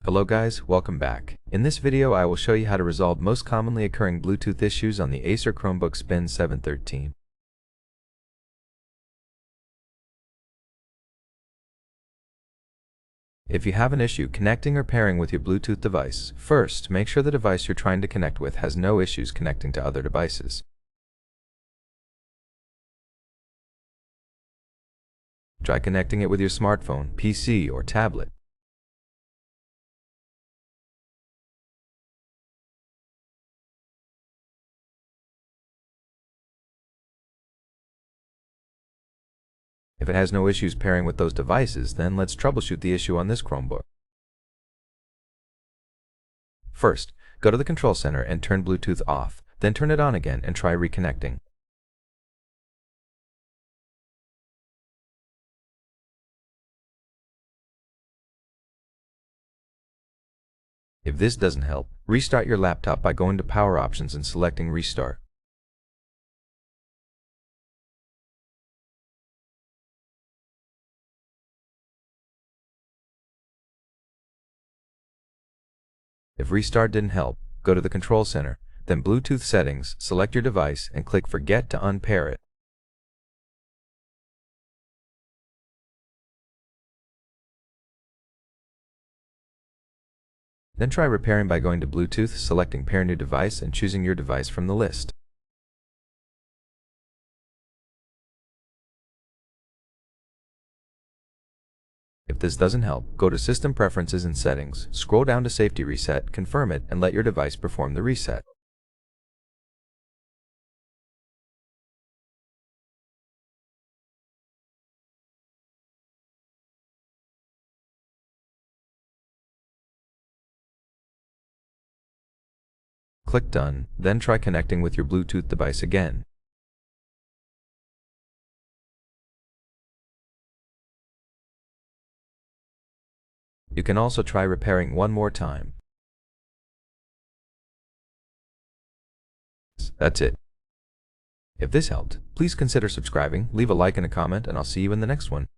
Hello guys, welcome back. In this video I will show you how to resolve most commonly occurring Bluetooth issues on the ACER Chromebook Spin 713. If you have an issue connecting or pairing with your Bluetooth device, first make sure the device you're trying to connect with has no issues connecting to other devices. Try connecting it with your smartphone, PC, or tablet. If it has no issues pairing with those devices, then let's troubleshoot the issue on this Chromebook. First, go to the control center and turn Bluetooth off, then turn it on again and try reconnecting. If this doesn't help, restart your laptop by going to Power Options and selecting Restart. If Restart didn't help, go to the Control Center, then Bluetooth Settings, select your device, and click Forget to unpair it. Then try repairing by going to Bluetooth, selecting Pair New Device, and choosing your device from the list. If this doesn't help, go to System Preferences and Settings, scroll down to Safety Reset, confirm it, and let your device perform the reset. Click Done, then try connecting with your Bluetooth device again. You can also try repairing one more time. That's it. If this helped, please consider subscribing, leave a like and a comment, and I'll see you in the next one.